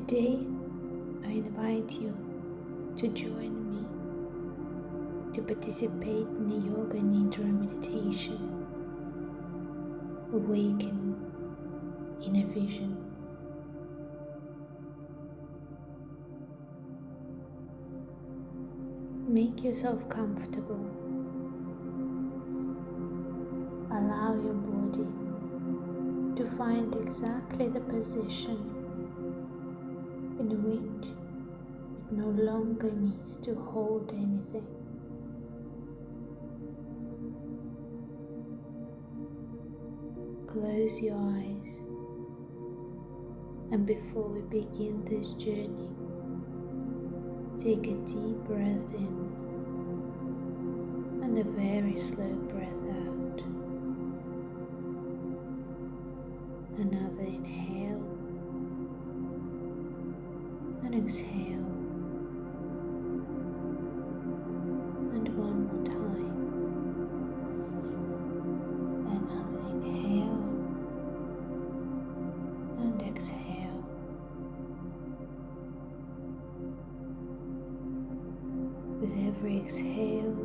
Today, I invite you to join me to participate in the Yoga Nidra meditation, awakening in a vision. Make yourself comfortable. Allow your body to find exactly the position in which it no longer needs to hold anything. Close your eyes, and before we begin this journey, take a deep breath in and a very slow breath out. Another inhale and exhale, and one more time. Another inhale and exhale. With every exhale,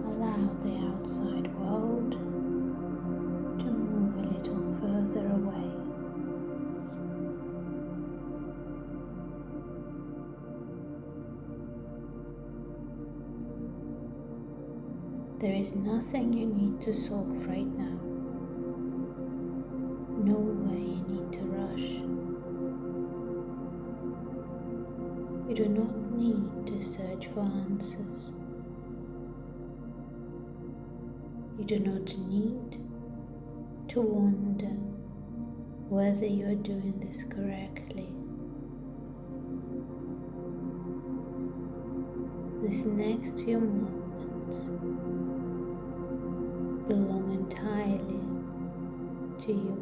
allow the outside world to move a little further away. There is nothing you need to solve right now. Nowhere you need to rush. You do not need to search for answers. You do not need to wonder whether you are doing this correctly. These next few moments belong entirely to you.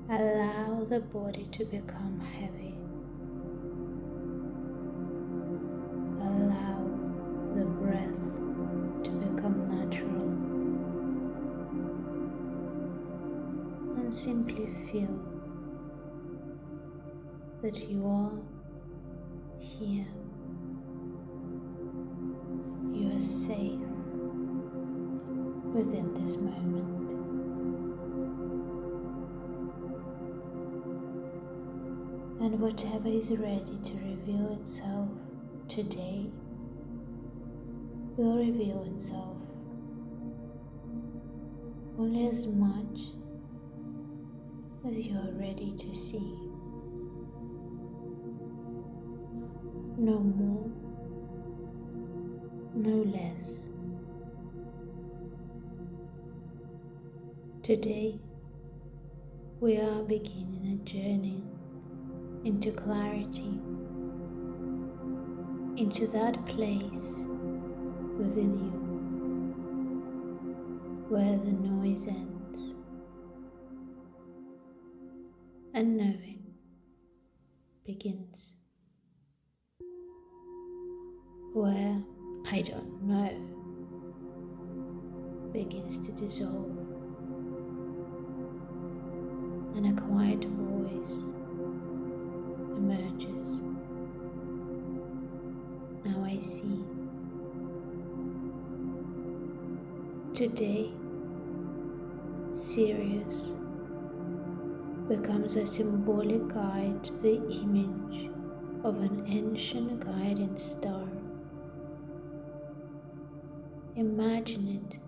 Allow the body to become heavy. Allow the breath to become natural. And simply feel that you are here. You are safe within this moment. And whatever is ready to reveal itself today will reveal itself only as much as you are ready to see. No more, no less. Today, we are beginning a journey into clarity, into that place within you where the noise ends and knowing begins, where I don't know begins to dissolve, and a quiet voice emerges. Now I see. Today, Sirius becomes a symbolic guide, the image of an ancient guiding star. Imagine it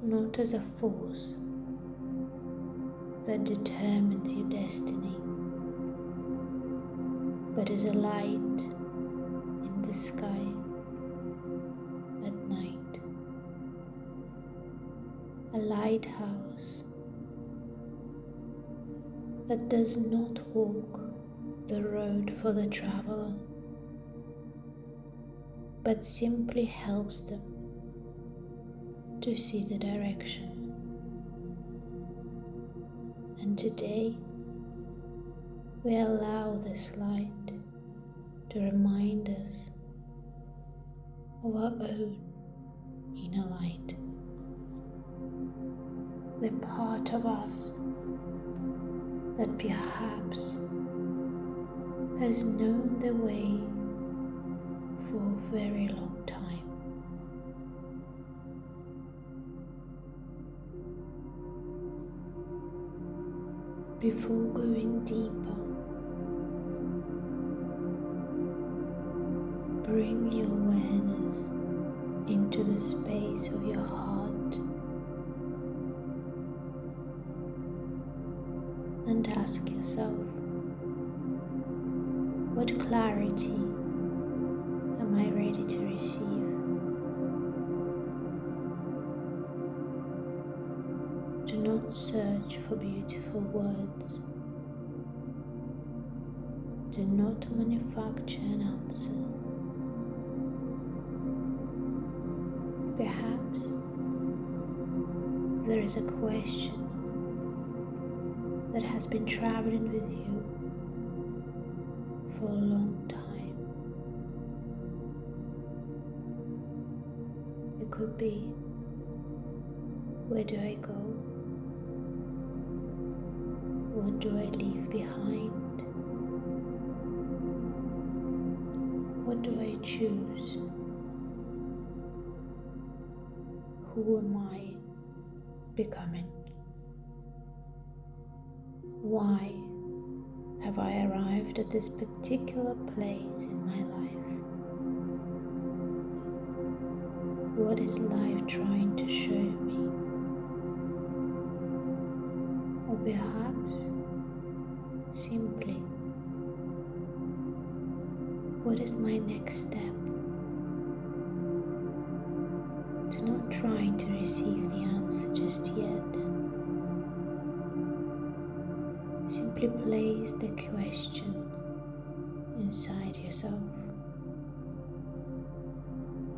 not as a force that determines your destiny, but as a light in the sky at night, a lighthouse that does not walk the road for the traveler, but simply helps them to see the direction. And today, we allow this light to remind us of our own inner light, the part of us that perhaps has known the way for a very long time. Before going deeper, bring your awareness into the space of your heart and ask yourself, what clarity am I ready to receive? Do not search for beautiful words. Do not manufacture an answer. Perhaps there is a question that has been traveling with you for a long time. It could be, where do I go? What do I leave behind? What do I choose? Who am I becoming? Why have I arrived at this particular place in my life? What is life trying to show me? Or perhaps simply, what is my next step? Do not try to receive the answer just yet. Simply place the question inside yourself,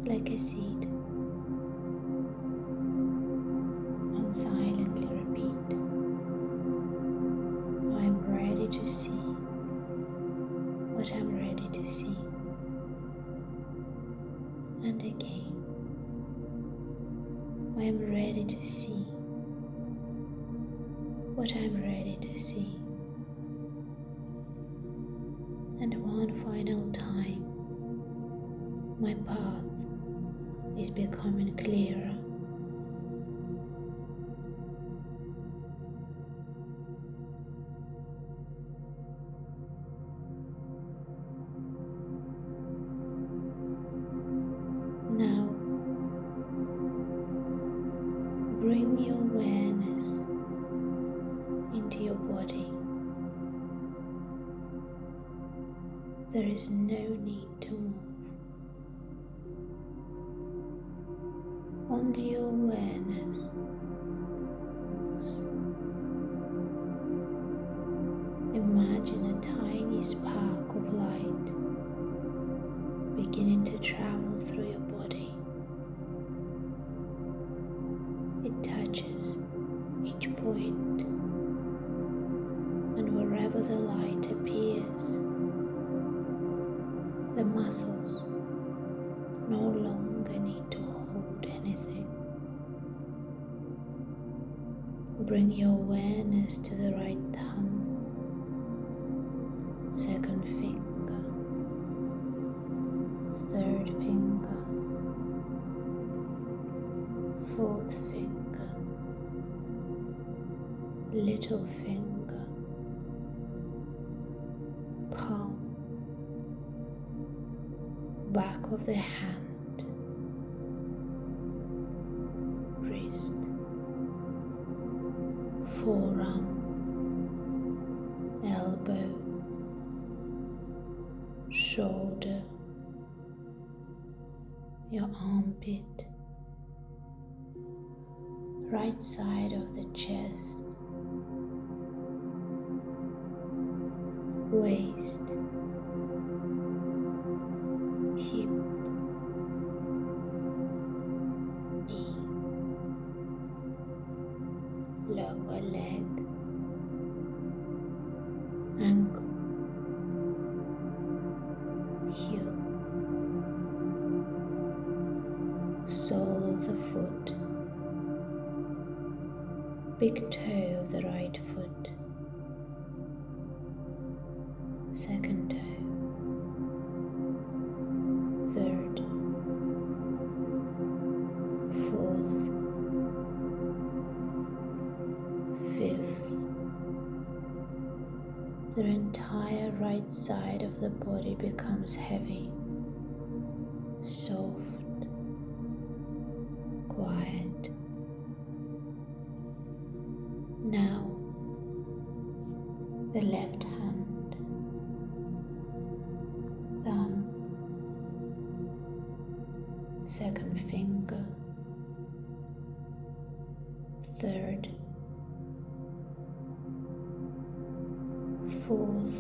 like a seed, and silently repeat, I'm ready to see what I'm ready to see. And again, I am ready to see what I'm ready to see. And one final time, my path is becoming clearer. Now, bring your awareness into your body. There is no need to move. Only your awareness moves. Imagine a tiny spark of light beginning to travel through your body. It touches each point, and wherever the light appears, the muscles no longer need to hold anything. Bring your awareness to the right thumb, second finger, third finger, fourth finger, little finger, palm, back of the hand, wrist, forearm, elbow, shoulder, your armpit, right side of the chest, waist, hip, knee, lower leg, ankle, heel, sole of the foot, big toe of the right foot, 5th, the entire right side of the body becomes heavy, soft, quiet. Now, the left hand, thumb, second finger, third, fourth,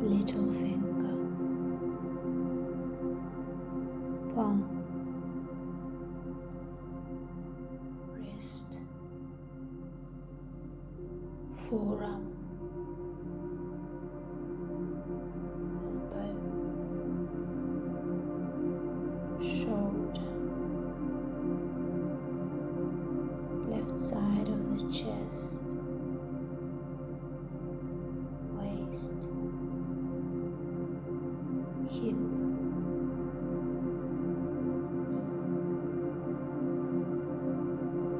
little finger, palm, wrist, forearm, elbow, shoulder, left side of the chest, waist, hip,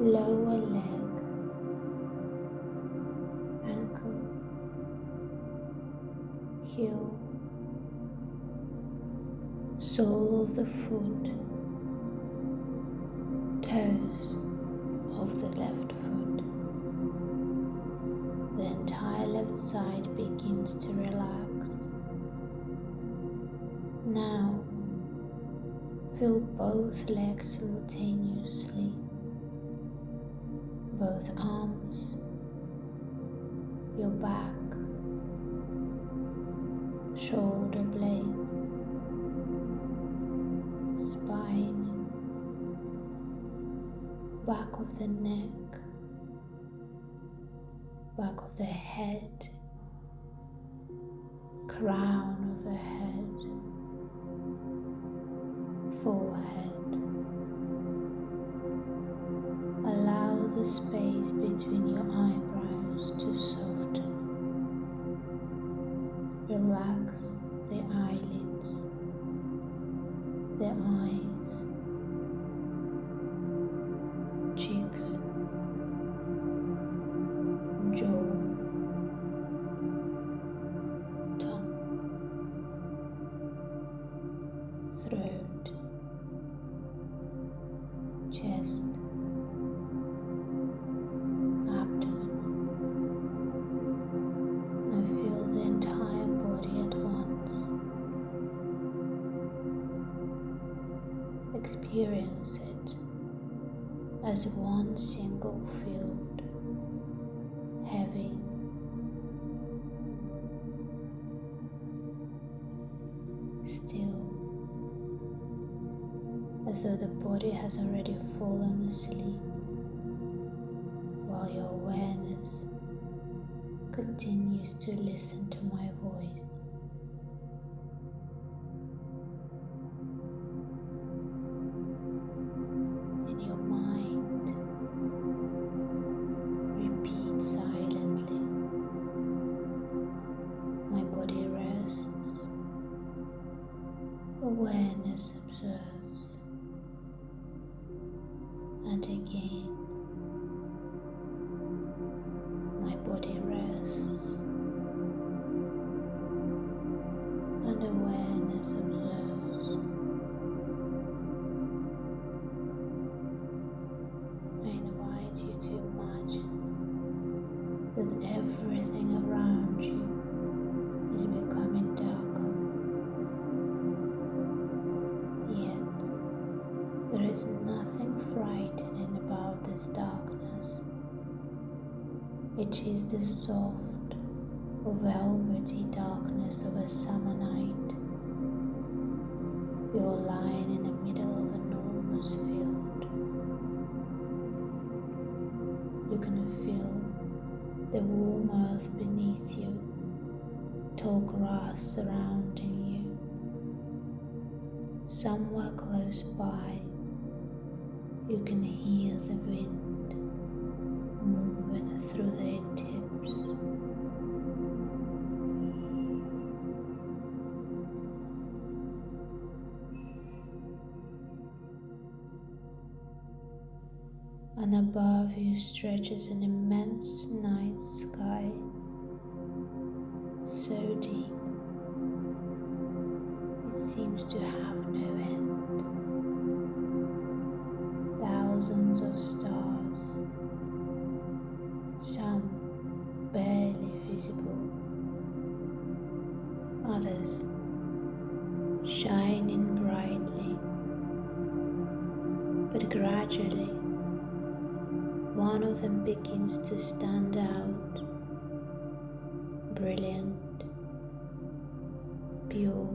lower leg, ankle, heel, sole of the foot, toes of the left foot. The entire left side begins to relax. Now, feel both legs simultaneously, both arms, your back, shoulder blade, spine, back of the neck, back of the head, crown of the head, forehead. Allow the space between your eyebrows to soften. Relax the eyelids, the eyes, cheeks, jaw, tongue, throat, chest, abdomen. Now feel the entire body at once. Experience it as one single field, heavy, still, as though the body has already fallen asleep, while your awareness continues to listen to my voice. In your mind, repeat silently, my body rests, awareness observes, and again, my body rests, and awareness observes. I invite you to imagine that everything around you is becoming darker, yet there is nothing frightening about this darkness. It is the soft, velvety darkness of a summer night. You are lying in the middle of an enormous field. You can feel the warm earth beneath you, tall grass surrounding you. Somewhere close by, you can hear the wind moving through their tips. and above you stretches an immense night sky, so deep it seems to have no end. Thousands of stars, some barely visible, others shining brightly, but gradually one of them begins to stand out, brilliant, pure,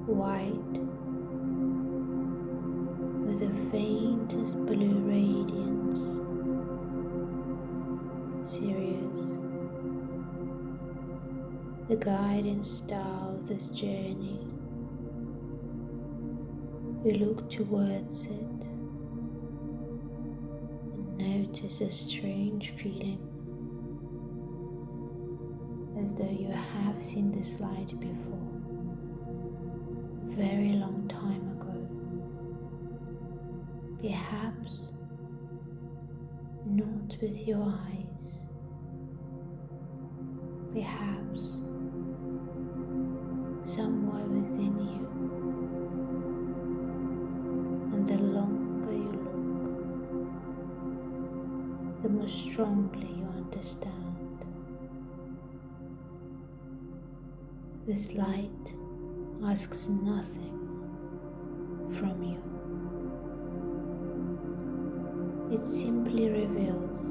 white, with the faintest blue radiance. Sirius, the guiding star of this journey. You look towards it and notice a strange feeling, as though you have seen this light before, a very long time ago. Perhaps not with your eyes, perhaps somewhere within you, and the longer you look, the more strongly you understand. This light asks nothing from you. It simply reveals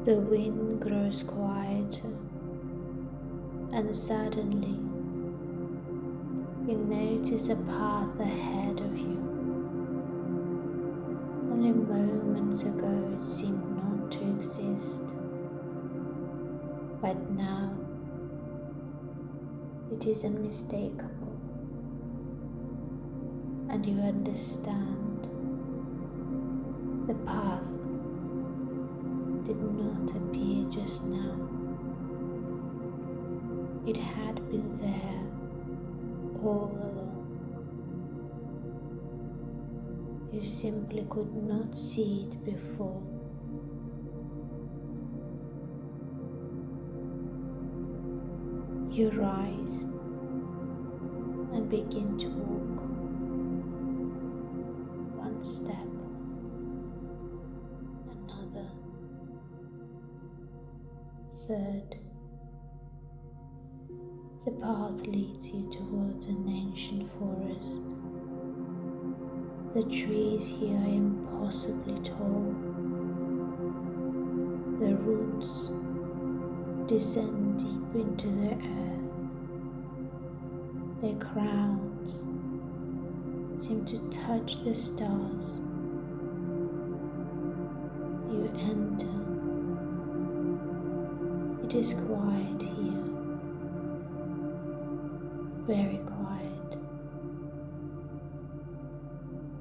the wind grows quieter, and suddenly you notice a path ahead of you. Only moments ago it seemed not to exist, but now it is unmistakable, and you understand the path did not appear just now. It had been there all along. You simply could not see it before. You rise and begin to walk. One step, another, third. The path leads you towards an ancient forest. The trees here are impossibly tall. The roots descend deep into the earth. Their crowns seem to touch the stars. You enter. It is quiet here, very quiet.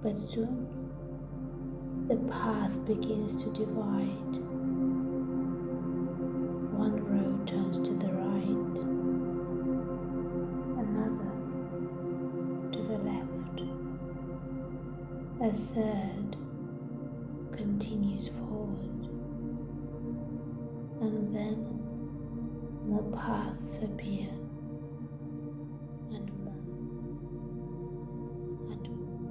But soon the path begins to divide. One road turns to the right, another to the left, a third continues forward, and then more paths appear, and more, and more.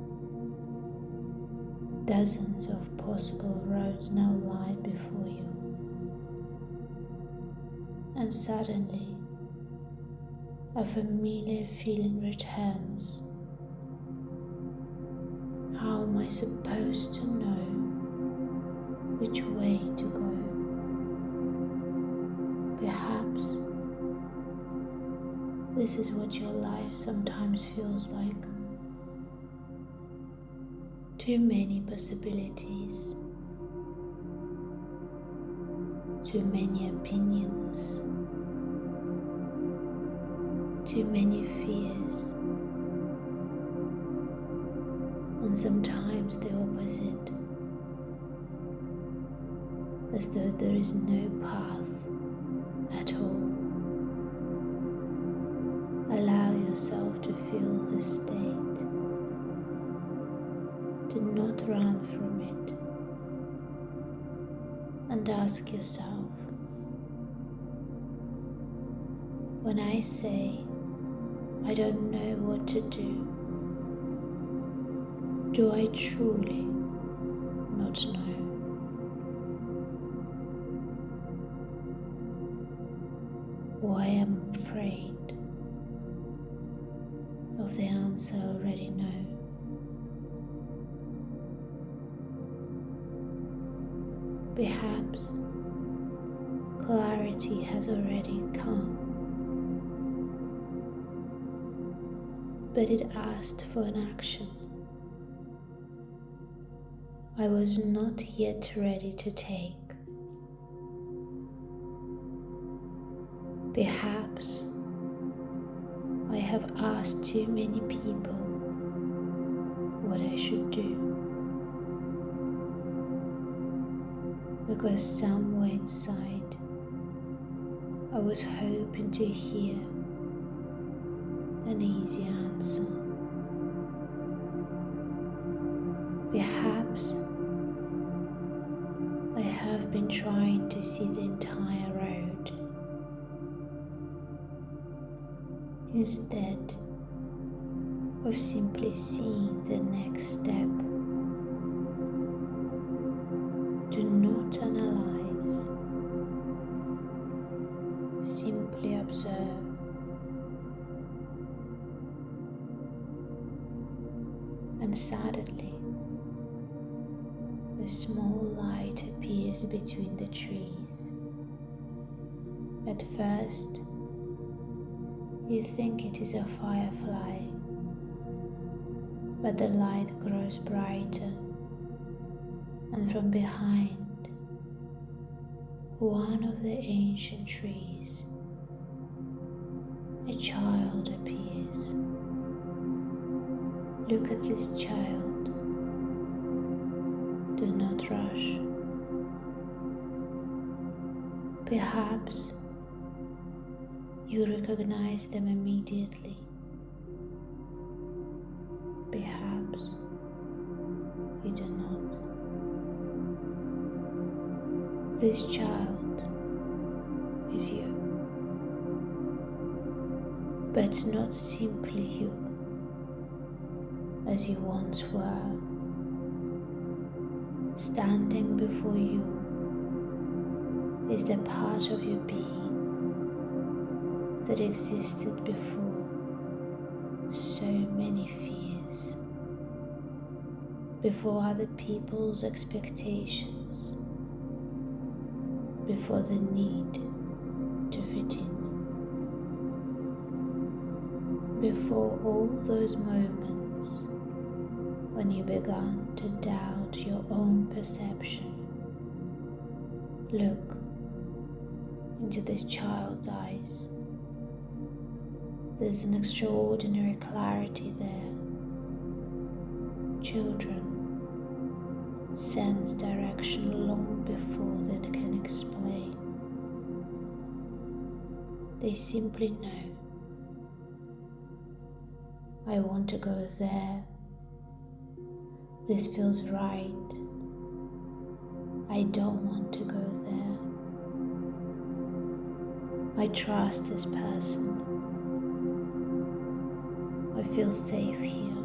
Dozens of possible roads now lie before you. And suddenly, a familiar feeling returns. How am I supposed to know which way to go? Perhaps this is what your life sometimes feels like. Too many possibilities, too many opinions, too many fears, and sometimes the opposite, as though there is no path at all. Allow yourself to feel the state. Do not run from it. And ask yourself, when I say, I don't know what to do I truly not know? Or I am afraid of the answer I already know? Perhaps clarity has already come, but it asked for an action I was not yet ready to take. Perhaps I have asked too many people what I should do, because somewhere inside I was hoping to hear an easy answer. Perhaps I have been trying to see the entire road instead of simply seeing the next step. Do not analyze, simply observe. And suddenly, a small light appears between the trees. At first, you think it is a firefly, but the light grows brighter, and from behind one of the ancient trees, a child appears. Look at this child. Do not rush. Perhaps you recognize them immediately. Perhaps you do not. This child is you, but not simply you as you once were. Standing before you is the part of your being that existed before so many fears, before other people's expectations, before the need to fit in, before all those moments when you began to doubt your own perception. Look into this child's eyes. There's an extraordinary clarity there. Children sense direction long before they can explain. They simply know. I want to go there. This feels right. I don't want to go there. I trust this person. I feel safe here.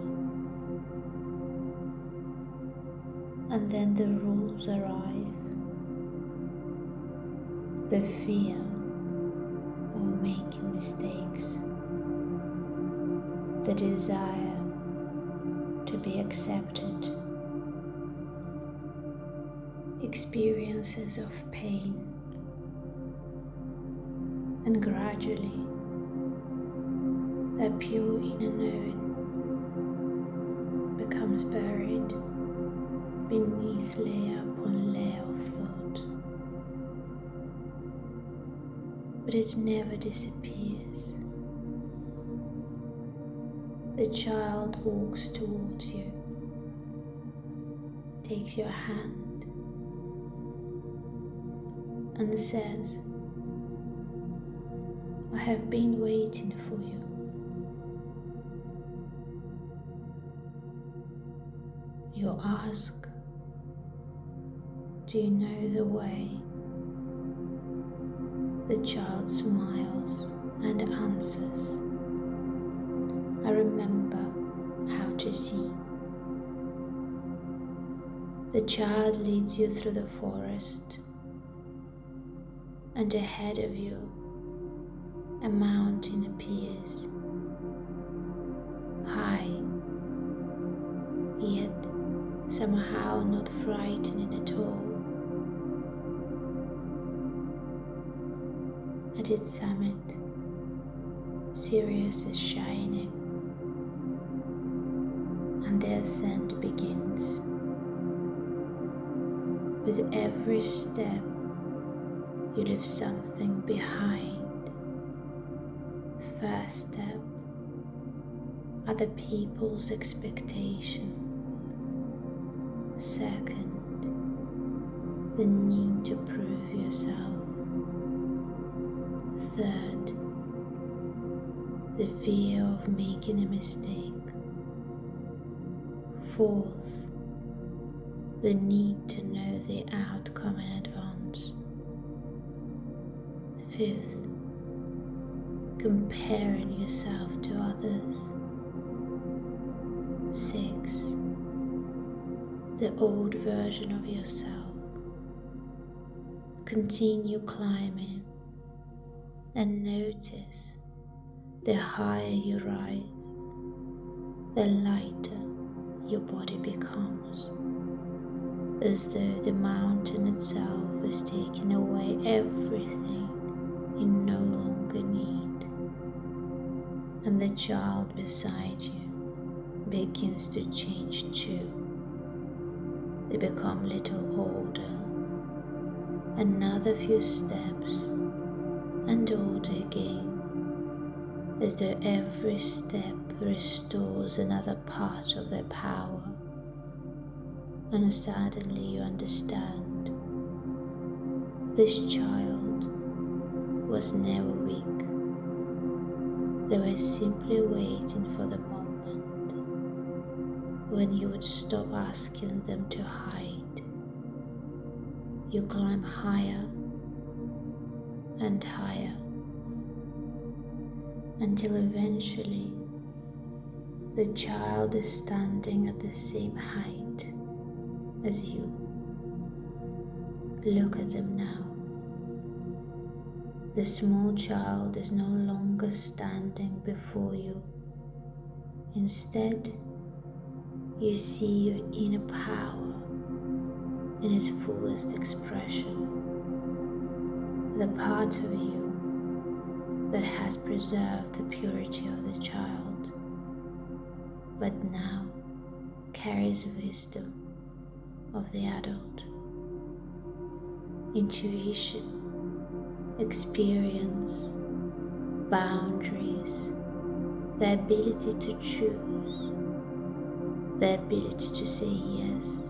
And then the rules arrive. The fear of making mistakes. The desire to be accepted, experiences of pain, and gradually that pure inner knowing becomes buried beneath layer upon layer of thought, but it never disappears. The child walks towards you, takes your hand, and says, I have been waiting for you. You ask, "Do you know the way?" The child smiles and answers, "I remember how to see." The child leads you through the forest, and ahead of you a mountain appears, high, yet somehow not frightening at all. At its summit, Sirius is shining, and the ascent begins. With every step, you leave something behind. First step, other people's expectation. Second, the need to prove yourself. Third, the fear of making a mistake. Fourth, the need to know the outcome in advance. Fifth, comparing yourself to others. Sixth, the old version of yourself. Continue climbing and notice the higher you rise, the lighter your body becomes, as though the mountain itself is taking away everything you no longer need. And the child beside you begins to change too. They become a little older. Another few steps and older again, as though every step restores another part of their power. And suddenly you understand, this child was never weak. They were simply waiting for the moment when you would stop asking them to hide. You climb higher and higher, until eventually the child is standing at the same height as you. Look at them now. The small child is no longer standing before you. Instead, you see your inner power in its fullest expression. The part of you that has preserved the purity of the child, but now carries wisdom of the adult. Intuition, experience, boundaries, the ability to choose, the ability to say yes,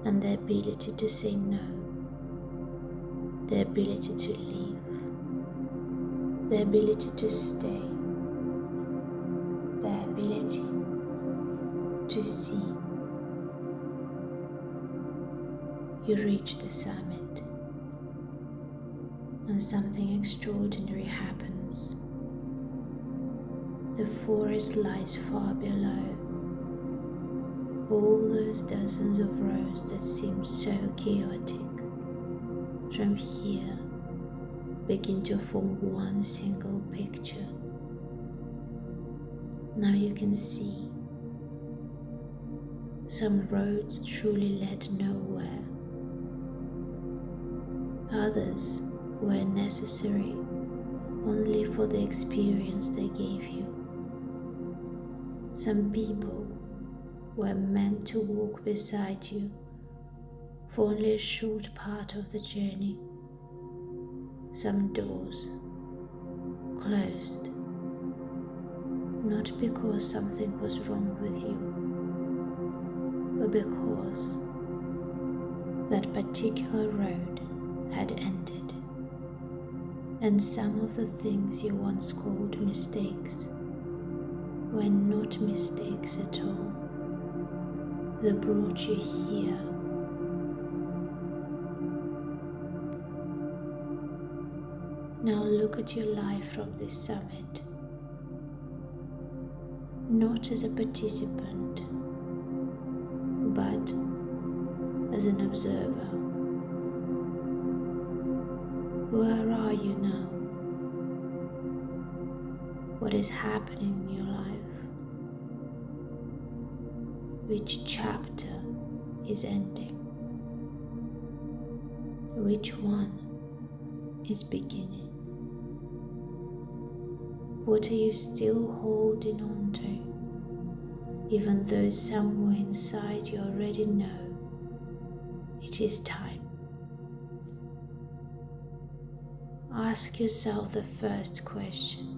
and the ability to say no, the ability to leave, the ability to stay, the ability to see. You reach the summit, and something extraordinary happens. The forest lies far below. All those dozens of roads that seem so chaotic from here begin to form one single picture. Now you can see some roads truly led nowhere. Others were necessary only for the experience they gave you. Some people were meant to walk beside you for only a short part of the journey. Some doors closed, not because something was wrong with you, but because that particular road had ended, and some of the things you once called mistakes were not mistakes at all. that brought you here. Now look at your life from this summit, not as a participant, but as an observer. Where are you now? What is happening in your life? Which chapter is ending? Which one is beginning? What are you still holding on to, even though somewhere inside you already know it is time? Ask yourself the first question.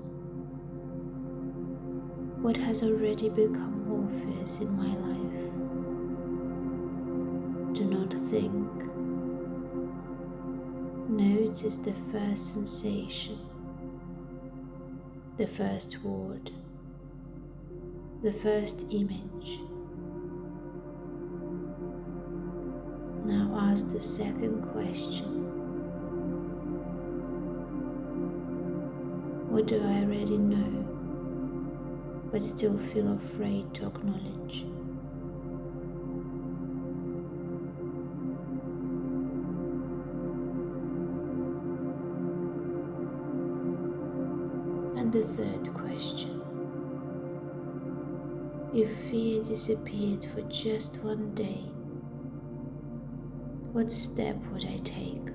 What has already become obvious in my life? Do not think. Notice the first sensation, the first word, the first image. Now ask the second question. What do I already know, but still feel afraid to acknowledge? And the third question. If fear disappeared for just one day, what step would I take?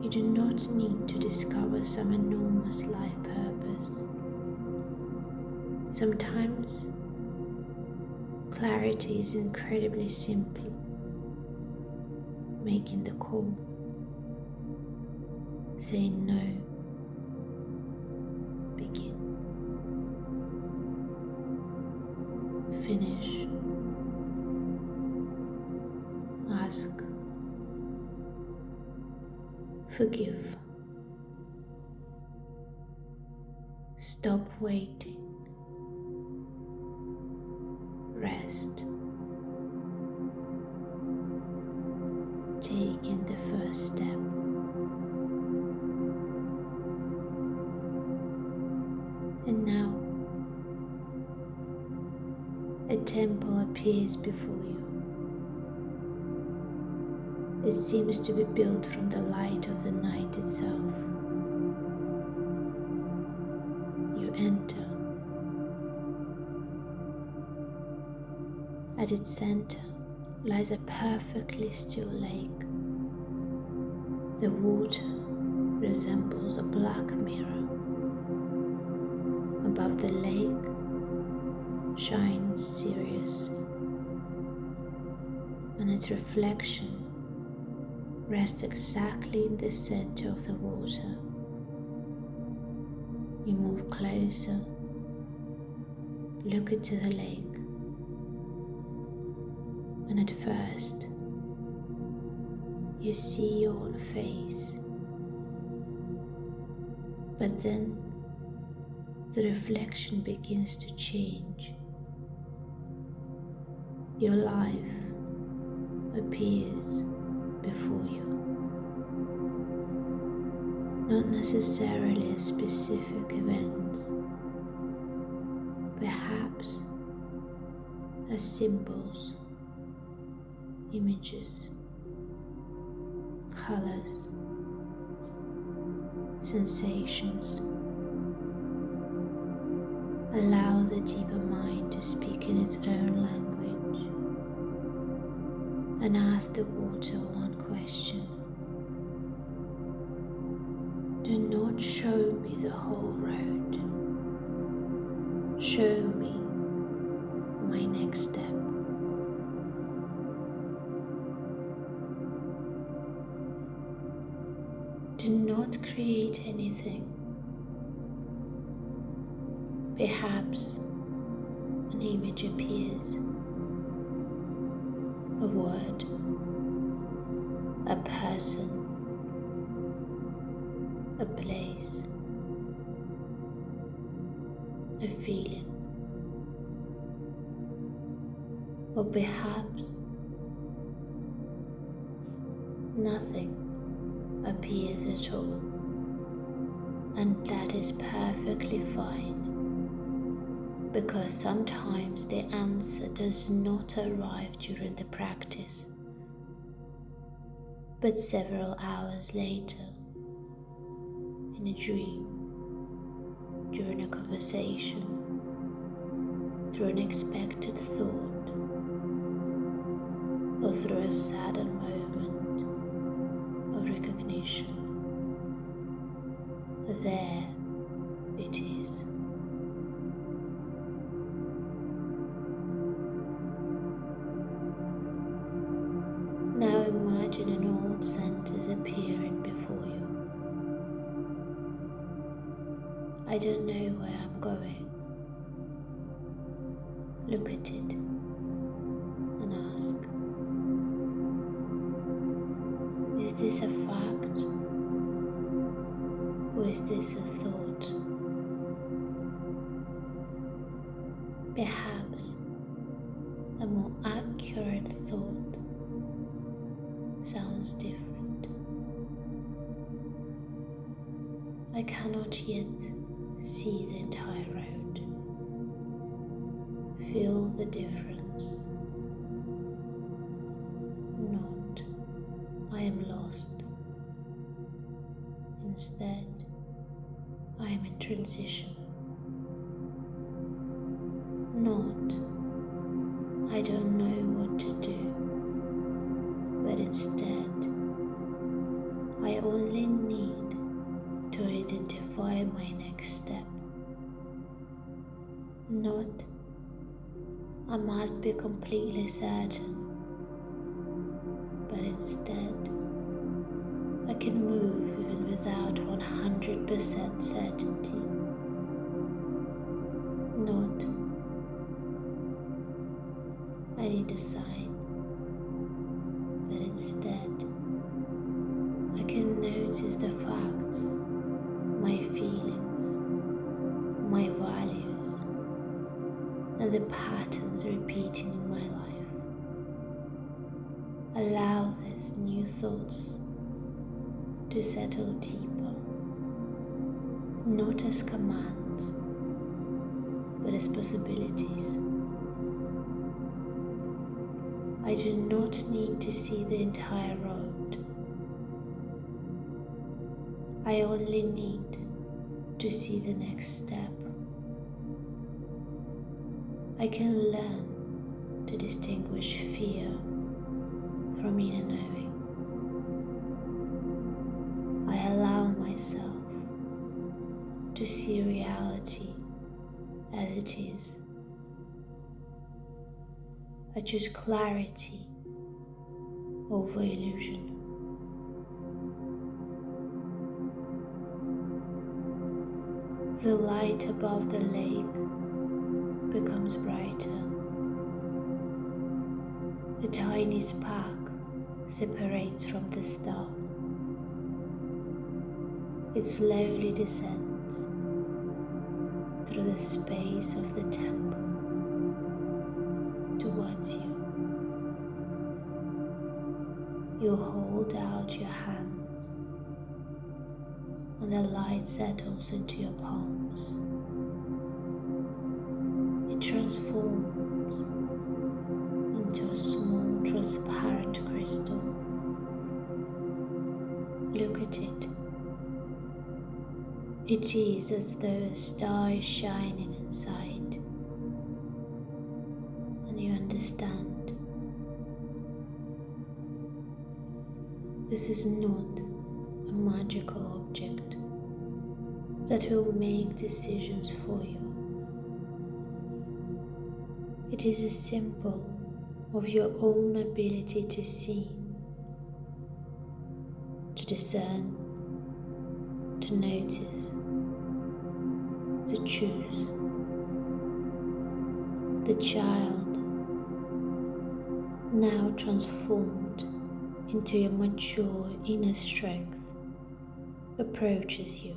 You do not need to discover some enormous life purpose. Sometimes clarity is incredibly simple. Making the call, saying no, begin, finish, ask, forgive, stop waiting, rest, taking the first step. And now a temple appears before you. It seems to be built from the light of the night itself. You enter. At its center lies a perfectly still lake. The water resembles a black mirror. Above the lake shines Sirius, and its reflection rests exactly in the center of the water. You move closer, look into the lake, and at first you see your own face, but then the reflection begins to change. Your life appears before you. Not necessarily a specific event, perhaps as symbols, images, colors, sensations. Allow the deeper mind to speak in its own language and ask the water one question. Do not show me the whole road. Show me my next step. Do not create anything. Perhaps an image appears, a word, a person, a place, a feeling, or perhaps nothing appears at all, and that is perfectly fine, because sometimes the answer does not arrive during the practice, but several hours later, in a dream, during a conversation, through an unexpected thought, or through a sudden moment of recognition. There it is. Now imagine an old sentence appearing before you. I don't know where I'm going. Look at it and ask, is this a fact or is this a thought? Perhaps a more accurate thought sounds different. I cannot yet see the entire road. Feel the difference. Not, I am lost. Instead, I am in transition. Not, I don't know what to do, but instead, I only need to identify my next step. Not, I must be completely certain, but instead, I can move even without 100% certainty. Not, I need a sign, but instead, I can notice the facts, my feelings, my values, and the patterns repeating in my life. Allow these new thoughts to settle deeper, not as commands, but as possibilities. I do not need to see the entire road. I only need to see the next step. I can learn to distinguish fear from inner knowing. I allow myself to see reality as it is. I choose clarity over illusion. The light above the lake becomes brighter. A tiny spark separates from the star. It slowly descends through the space of the temple towards you. You hold out your hands and the light settles into your palms. It transforms into a small transparent crystal. Look at it. It is as though a star is shining inside, and you understand. This is not a magical object that will make decisions for you. It is a symbol of your own ability to see, to discern, to notice, to choose. The child, now transformed into your mature inner strength, approaches you.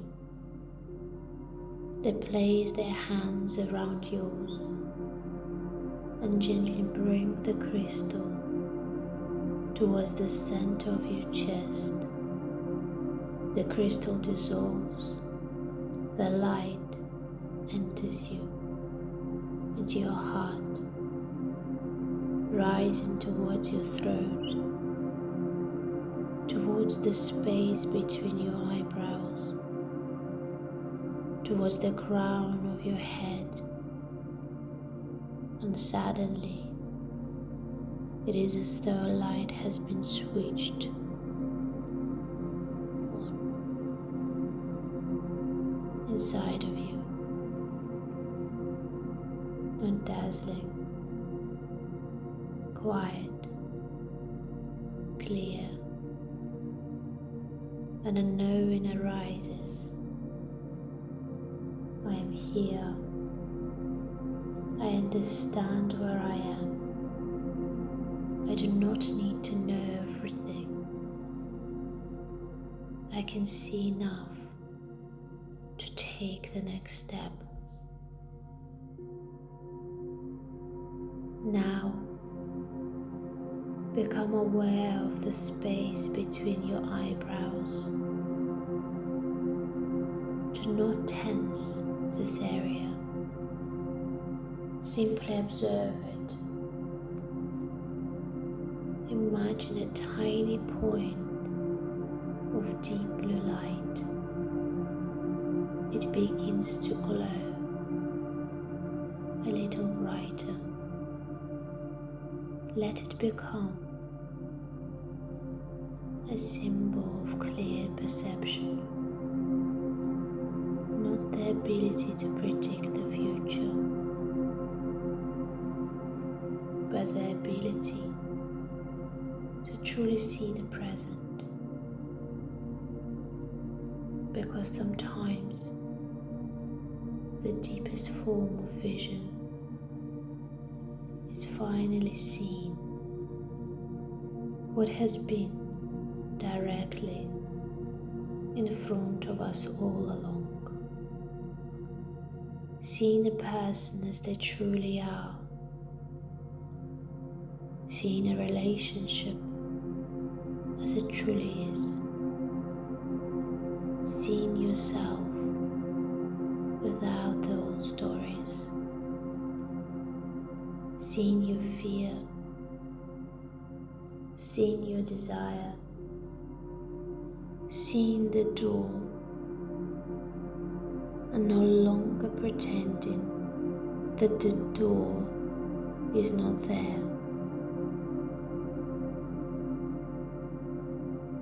They place their hands around yours and gently bring the crystal towards the center of your chest. The crystal dissolves, the light enters you into your heart, rising towards your throat, towards the space between your eyebrows, towards the crown of your head, and suddenly it is as though a light has been switched on inside of you, not dazzling, quiet, clear, and a knowing arises. I am here. I understand where I am. I do not need to know everything. I can see enough to take the next step. Now, become aware of the space between your eyebrows. Do not tense this area. Simply observe it. Imagine a tiny point of deep blue light. It begins to glow a little brighter. Let it become a symbol of clear perception, not the ability to predict the future, but the ability to truly see the present. Because sometimes the deepest form of vision is finally seeing what has been directly in front of us all along. Seeing a person as they truly are. Seeing a relationship as it truly is. Seeing yourself without the old stories. Seeing your fear. Seeing your desire. Seeing the door, and no longer pretending that the door is not there.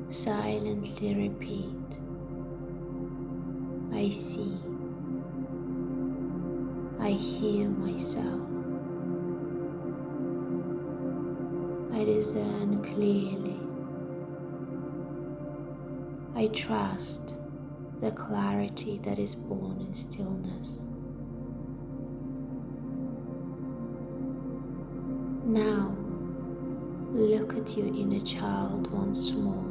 Silently repeat, I see, I hear myself, I discern clearly, I trust the clarity that is born in stillness. Now, look at your inner child once more,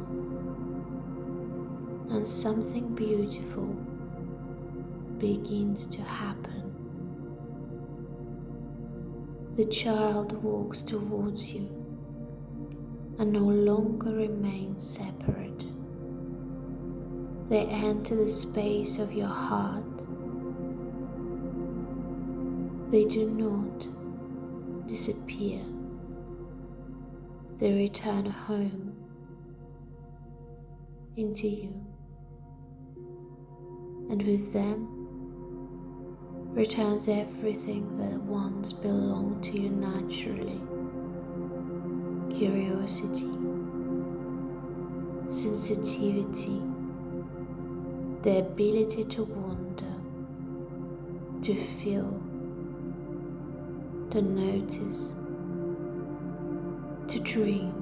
and something beautiful begins to happen. The child walks towards you and no longer remains separate. They enter the space of your heart. They do not disappear. They return home into you, and with them returns everything that once belonged to you naturally. Curiosity, sensitivity, the ability to wonder, to feel, to notice, to dream.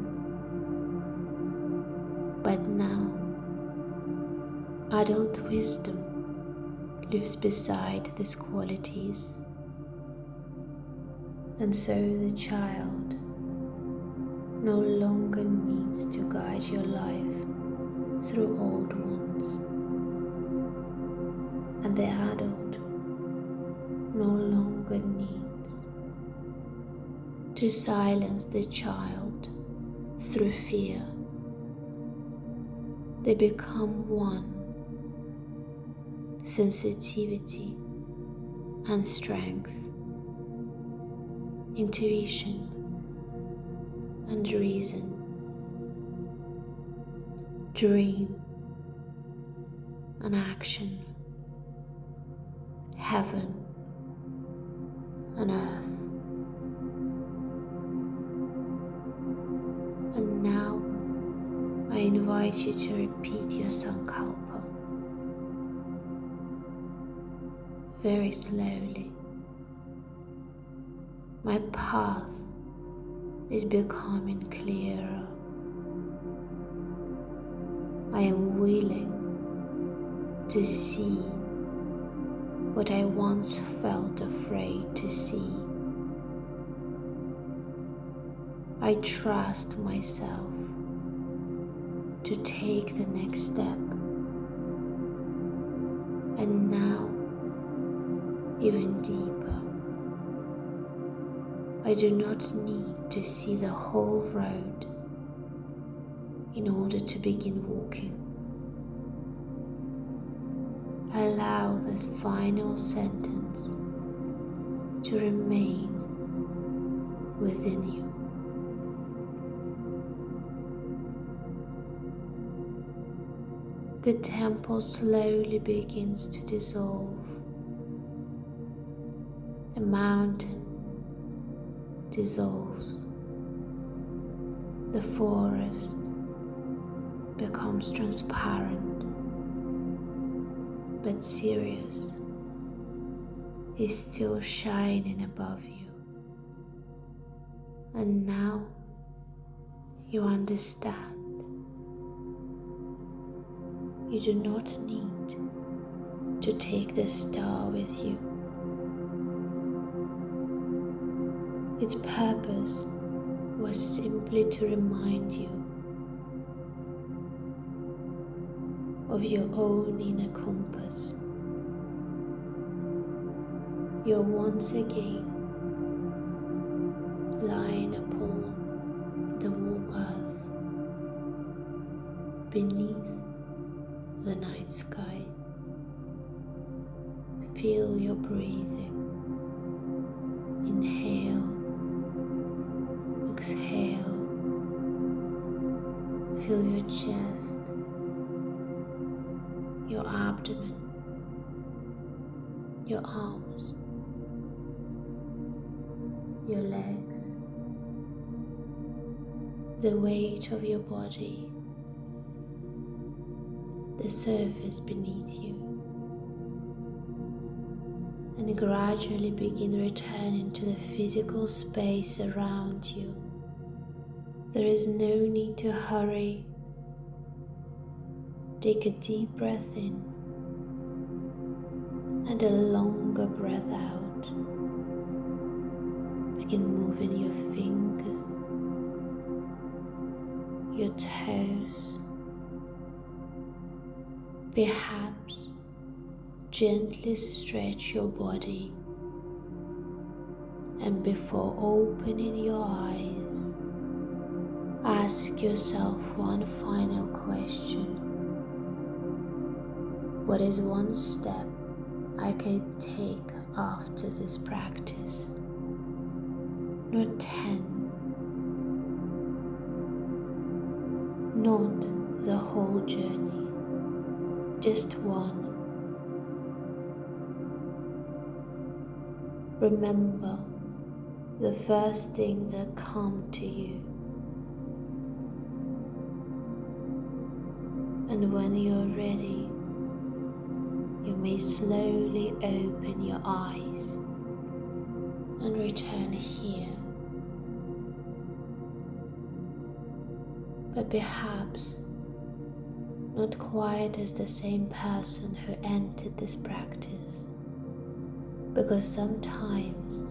But now, adult wisdom lives beside these qualities, and so the child no longer needs to guide your life through old ones, and the adult longer needs to silence the child through fear. They become one, sensitivity and strength, intuition and reason, dream and action, heaven and earth. And now I invite you to repeat your Sankalpa very slowly. My path is becoming clearer. I am willing to see what I once felt afraid to see. I trust myself to take the next step. And now, even deeper, I do not need to see the whole road in order to begin walking. Allow this final sentence to remain within you. The temple slowly begins to dissolve. The mountain dissolves. The forest becomes transparent, but Sirius is still shining above you. And now you understand. You do not need to take the star with you. Its purpose was simply to remind you of your own inner compass. You're once again lying upon the warm earth beneath the night sky. Feel your breathing. Inhale, exhale. Feel your chest, your abdomen, your arms, your legs, the weight of your body, the surface beneath you, and gradually begin returning to the physical space around you. There is no need to hurry. Take a deep breath in and a longer breath out. Begin moving your fingers, your toes. Perhaps gently stretch your body, and before opening your eyes, ask yourself one final question. What is one step I can take after this practice? Not 10, not the whole journey, just one. Remember the first thing that comes to you, and when you're ready, you may slowly open your eyes and return here. But perhaps not quite as the same person who entered this practice, because sometimes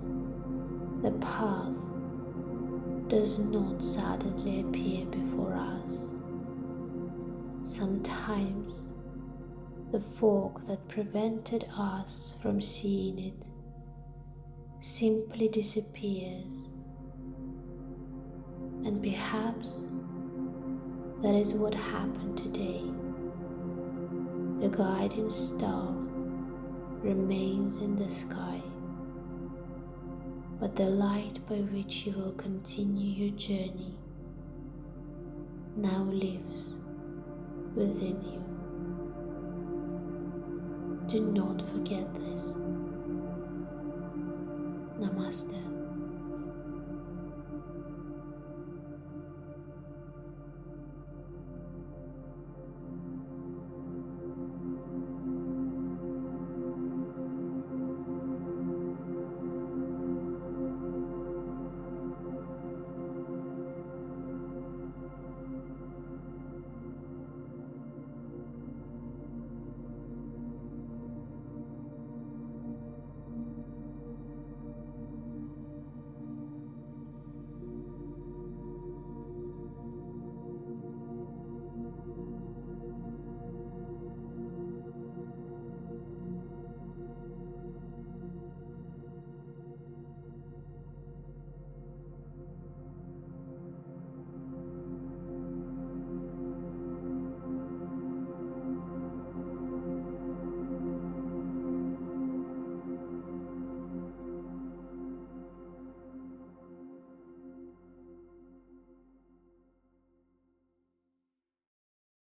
the path does not suddenly appear before us. Sometimes the fog that prevented us from seeing it simply disappears, and perhaps that is what happened today. The guiding star remains in the sky, but the light by which you will continue your journey now lives within you. Do not forget this. Namaste.